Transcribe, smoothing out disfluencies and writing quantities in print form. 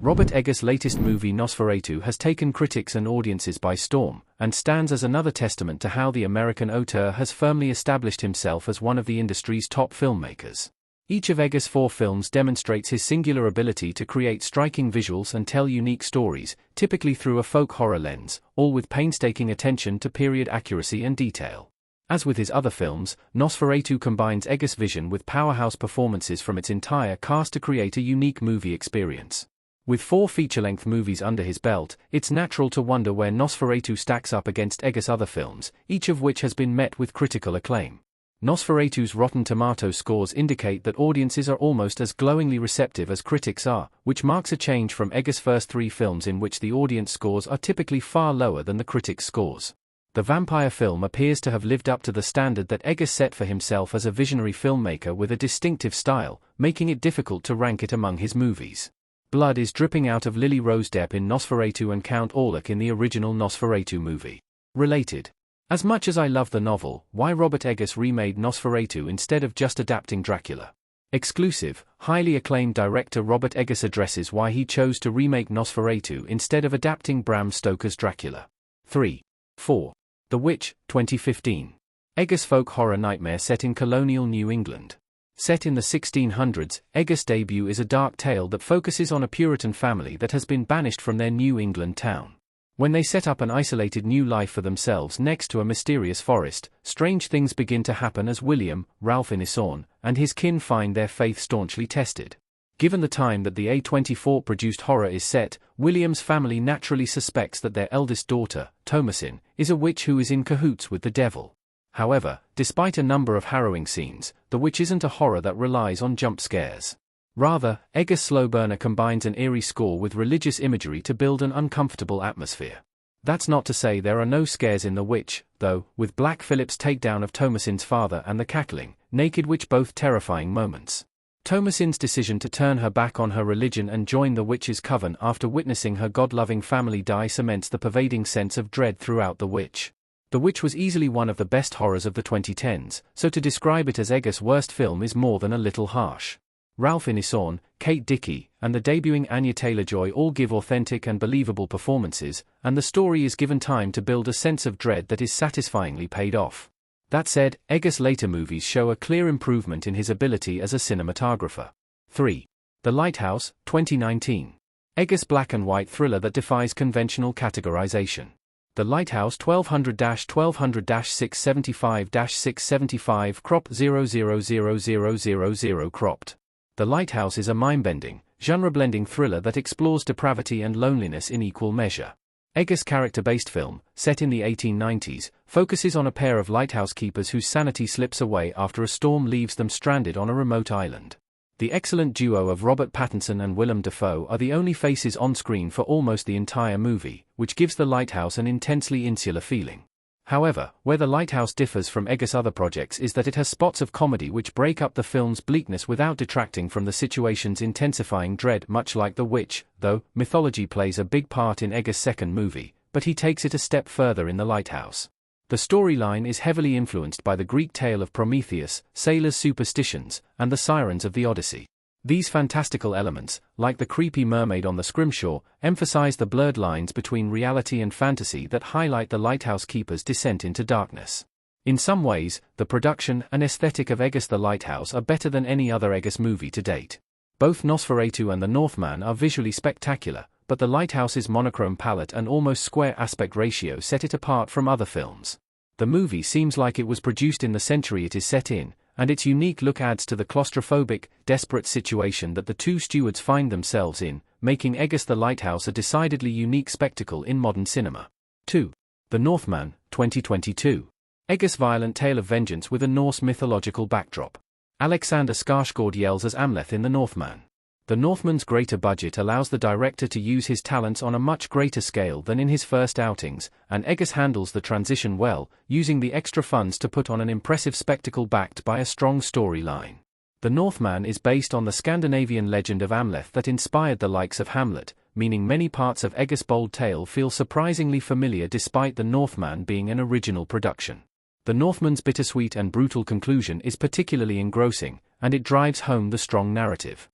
Robert Eggers' latest movie Nosferatu has taken critics and audiences by storm, and stands as another testament to how the American auteur has firmly established himself as one of the industry's top filmmakers. Each of Eggers' 4 films demonstrates his singular ability to create striking visuals and tell unique stories, typically through a folk horror lens, all with painstaking attention to period accuracy and detail. As with his other films, Nosferatu combines Eggers' vision with powerhouse performances from its entire cast to create a unique movie experience. With 4 feature-length movies under his belt, it's natural to wonder where Nosferatu stacks up against Eggers' other films, each of which has been met with critical acclaim. Nosferatu's Rotten Tomatoes scores indicate that audiences are almost as glowingly receptive as critics are, which marks a change from Eggers' first 3 films in which the audience scores are typically far lower than the critics' scores. The vampire film appears to have lived up to the standard that Eggers set for himself as a visionary filmmaker with a distinctive style, making it difficult to rank it among his movies. Blood is dripping out of Lily Rose Depp in Nosferatu and Count Orlok in the original Nosferatu movie. Related. As much as I love the novel, why Robert Eggers remade Nosferatu instead of just adapting Dracula? Exclusive, highly acclaimed director Robert Eggers addresses why he chose to remake Nosferatu instead of adapting Bram Stoker's Dracula. 3. 4. The Witch, 2015. Eggers' folk horror nightmare set in colonial New England. Set in the 1600s, Eggers' debut is a dark tale that focuses on a Puritan family that has been banished from their New England town. When they set up an isolated new life for themselves next to a mysterious forest, strange things begin to happen as William, Ralph Ineson, and his kin find their faith staunchly tested. Given the time that the A24-produced horror is set, William's family naturally suspects that their eldest daughter, Thomasin, is a witch who is in cahoots with the devil. However, despite a number of harrowing scenes, The Witch isn't a horror that relies on jump scares. Rather, Eggers' slow burner combines an eerie score with religious imagery to build an uncomfortable atmosphere. That's not to say there are no scares in The Witch, though, with Black Phillip's takedown of Thomasin's father and the cackling, naked witch both terrifying moments. Thomasin's decision to turn her back on her religion and join the witch's coven after witnessing her God-loving family die cements the pervading sense of dread throughout The Witch. The Witch was easily one of the best horrors of the 2010s, so to describe it as Eggers' worst film is more than a little harsh. Ralph Ineson, Kate Dickie, and the debuting Anya Taylor-Joy all give authentic and believable performances, and the story is given time to build a sense of dread that is satisfyingly paid off. That said, Eggers' later movies show a clear improvement in his ability as a cinematographer. 3. The Lighthouse, 2019. Eggers' black and white thriller that defies conventional categorization. The Lighthouse 1200-1200-675-675 crop 000000 cropped. The Lighthouse is a mind-bending, genre-blending thriller that explores depravity and loneliness in equal measure. Eggers' character-based film, set in the 1890s, focuses on a pair of lighthouse keepers whose sanity slips away after a storm leaves them stranded on a remote island. The excellent duo of Robert Pattinson and Willem Dafoe are the only faces on screen for almost the entire movie, which gives The Lighthouse an intensely insular feeling. However, where The Lighthouse differs from Eggers' other projects is that it has spots of comedy which break up the film's bleakness without detracting from the situation's intensifying dread, much like The Witch, though mythology plays a big part in Eggers' second movie, but he takes it a step further in The Lighthouse. The storyline is heavily influenced by the Greek tale of Prometheus, sailors' superstitions, and the sirens of the Odyssey. These fantastical elements, like the creepy mermaid on the scrimshaw, emphasize the blurred lines between reality and fantasy that highlight the lighthouse keeper's descent into darkness. In some ways, the production and aesthetic of Eggers' The Lighthouse are better than any other Eggers movie to date. Both Nosferatu and The Northman are visually spectacular, but The Lighthouse's monochrome palette and almost square aspect ratio set it apart from other films. The movie seems like it was produced in the century it is set in, and its unique look adds to the claustrophobic, desperate situation that the two stewards find themselves in, making Eggers' The Lighthouse a decidedly unique spectacle in modern cinema. 2. The Northman, 2022. Eggers' violent tale of vengeance with a Norse mythological backdrop. Alexander Skarsgård yells as Amleth in The Northman. The Northman's greater budget allows the director to use his talents on a much greater scale than in his first outings, and Eggers handles the transition well, using the extra funds to put on an impressive spectacle backed by a strong storyline. The Northman is based on the Scandinavian legend of Amleth that inspired the likes of Hamlet, meaning many parts of Eggers' bold tale feel surprisingly familiar despite The Northman being an original production. The Northman's bittersweet and brutal conclusion is particularly engrossing, and it drives home the strong narrative.